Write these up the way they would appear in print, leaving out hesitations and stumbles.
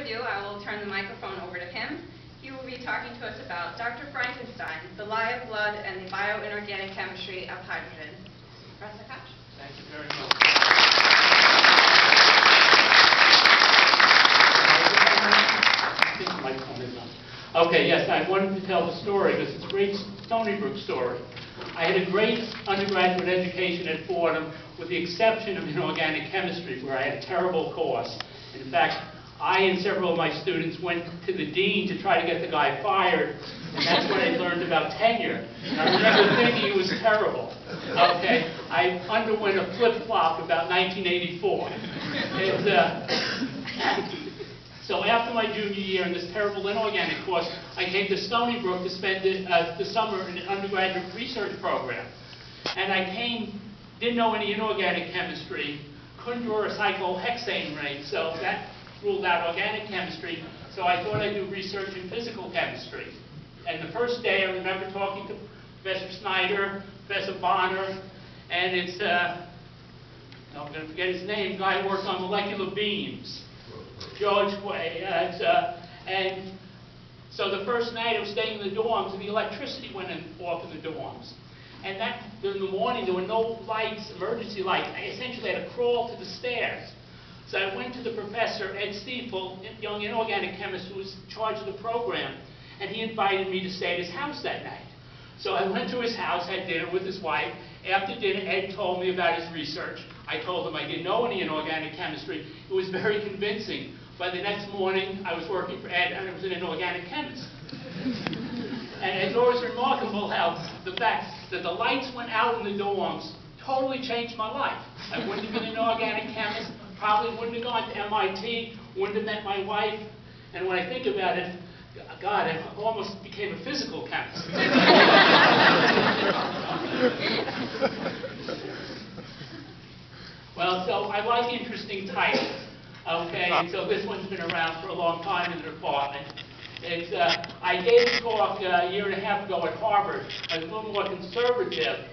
ado, I will turn the microphone over to him. He will be talking to us about Dr. Frankenstein, the lie of blood, and the bioinorganic chemistry of hydrogen. Professor Koch? Thank you very much. Okay, yes, I wanted to tell the story because it's a great Stony Brook story. I had a great undergraduate education at Fordham, with the exception of inorganic chemistry, where I had a terrible course. In fact, I and several of my students went to the dean to try to get the guy fired, and that's when I learned about tenure. And I remember thinking it was terrible. Okay, I underwent a flip-flop about 1984. So after my junior year in this terrible inorganic course, I came to Stony Brook to spend the summer in an undergraduate research program. And I came, didn't know any inorganic chemistry, couldn't draw a cyclohexane ring, so that ruled out organic chemistry. So I thought I'd do research in physical chemistry. And the first day I remember talking to Professor Snyder, Professor Bonner, and it's, I'm going to forget his name, guy who worked on molecular beams. George Quay, and so the first night I was staying in the dorms, and the electricity went off in the dorms. And that, in the morning, there were no lights, emergency lights. I essentially had to crawl to the stairs. So I went to the professor, Ed Stiefel, young inorganic chemist who was in charge of the program, and he invited me to stay at his house that night. So I went to his house, had dinner with his wife. After dinner, Ed told me about his research. I told him I didn't know any inorganic chemistry. It was very convincing. By the next morning, I was working for Ed, and I was an inorganic chemist. And it's always remarkable how the fact that the lights went out in the dorms totally changed my life. I wouldn't have been an inorganic chemist, probably wouldn't have gone to MIT, wouldn't have met my wife. And when I think about it, God, I almost became a physical chemist. Well, so I like interesting titles. Okay, and so this one's been around for a long time in the department. It's, I gave a talk a year and a half ago at Harvard. I was a little more conservative,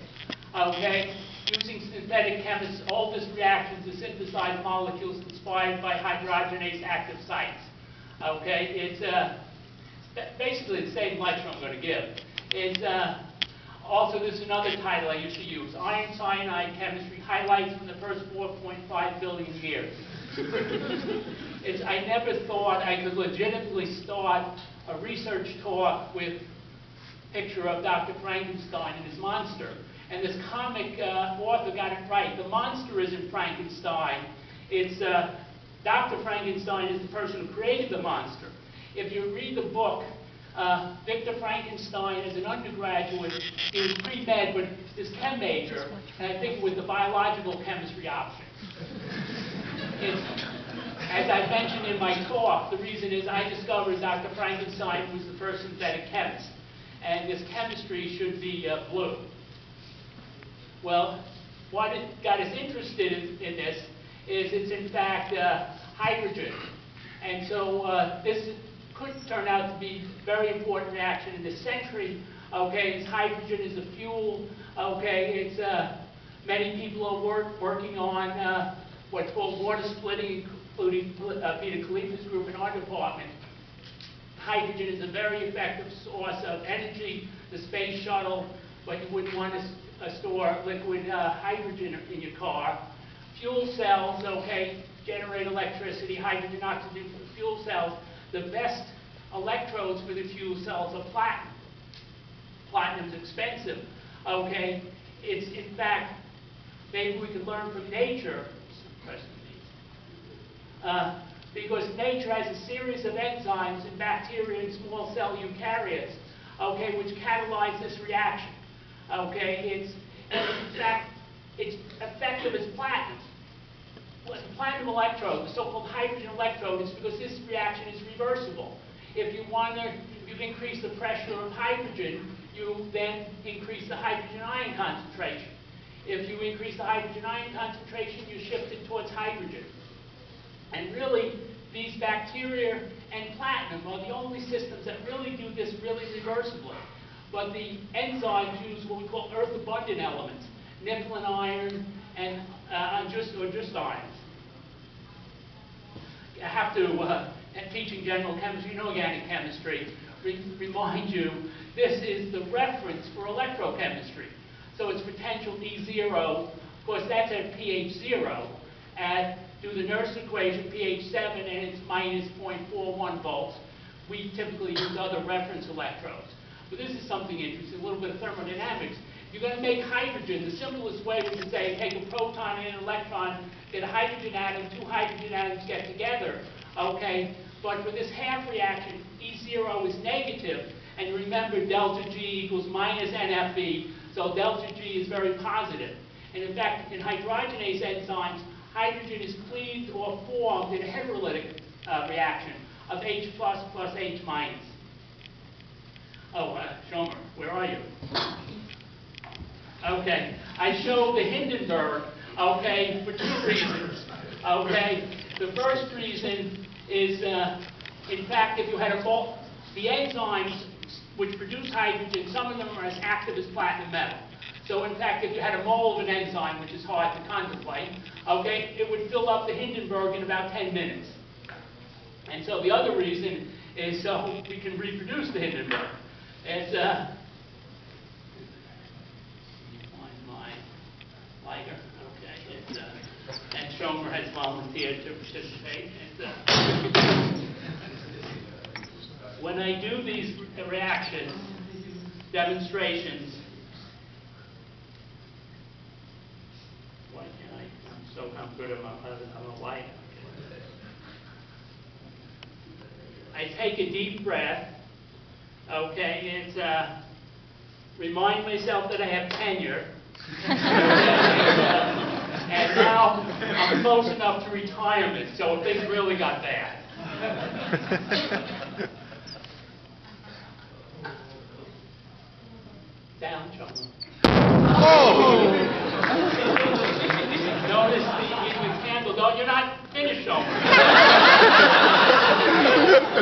okay, using synthetic chemists' oldest reactions to synthesize molecules inspired by hydrogenase active sites. Okay, it's basically the same lecture I'm going to give. It's, also, this is another title I used to use, Iron Cyanide Chemistry, Highlights from the First 4.5 Billion Years. I never thought I could legitimately start a research talk with a picture of Dr. Frankenstein and his monster. And this comic author got it right. The monster isn't Frankenstein. It's Dr. Frankenstein is the person who created the monster. If you read the book, Victor Frankenstein, as an undergraduate, he was pre-med, but his chem major, and I think it was the biological chemistry option. As I mentioned in my talk, the reason is I discovered Dr. Frankenstein was the first synthetic chemist, and this chemistry should be blue. Well, what got us interested in this is it's in fact hydrogen, and so this could turn out to be a very important reaction in this century. Okay, it's hydrogen is a fuel. Okay, it's many people are working on what's called water splitting, including Peter Khalifa's group in our department. Hydrogen is a very effective source of energy. The space shuttle, but you wouldn't want to store liquid hydrogen in your car. Fuel cells, okay, generate electricity. Hydrogen oxygen fuel cells. The best electrodes for the fuel cells are platinum. Platinum's expensive. Okay, it's in fact, maybe we could learn from nature. Because nature has a series of enzymes in bacteria and small cell eukaryotes, okay, which catalyze this reaction. Okay, in fact, it's effective as platinum. Well, the platinum electrode, the so-called hydrogen electrode, is because this reaction is reversible. If you increase the pressure of hydrogen, you then increase the hydrogen ion concentration. If you increase the hydrogen ion concentration, you shift it towards hydrogen. And really, these bacteria and platinum are the only systems that really do this really reversibly. But the enzymes use what we call earth-abundant elements, nickel and iron, and just ions. I have to teaching general chemistry and organic chemistry, remind you, this is the reference for electrochemistry. So it's potential E0, of course that's at pH 0, do the Nernst equation, pH 7, and it's minus 0.41 volts. We typically use other reference electrodes. But this is something interesting, a little bit of thermodynamics. You're going to make hydrogen. The simplest way would be to say, take a proton and an electron, get a hydrogen atom, two hydrogen atoms get together, okay? But for this half reaction, E0 is negative, and remember delta G equals minus NFE, so delta G is very positive. And in fact, in hydrogenase enzymes, hydrogen is cleaved or formed in a heterolytic reaction of H plus plus H minus. Oh, Schomer, where are you? Okay, I showed the Hindenburg, okay, for two reasons, okay. The first reason is, in fact, if you had the enzymes which produce hydrogen, some of them are as active as platinum metal. So in fact, if you had a mole of an enzyme, which is hard to contemplate, okay, it would fill up the Hindenburg in about 10 minutes. And so the other reason is so we can reproduce the Hindenburg. It's, Liger, okay, and Schomer has volunteered to participate. When I do these reactions, demonstrations, why can't I'm good at I'm a light. I take a deep breath, okay, it's remind myself that I have tenure. And now I'm close enough to retirement, so things really got bad. Down, John. Oh! Notice the candle. No, you're not finished, John.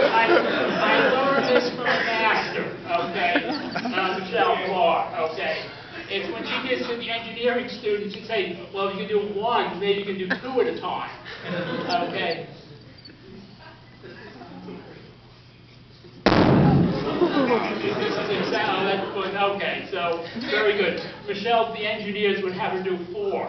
I learned this from a master, okay, Michelle Clark, okay. It's when she gets to the engineering students, she'd say, well, you can do one, maybe you can do two at a time. Okay. This is exactly, that's good. Okay, so very good. Michelle, the engineers would have her do 4.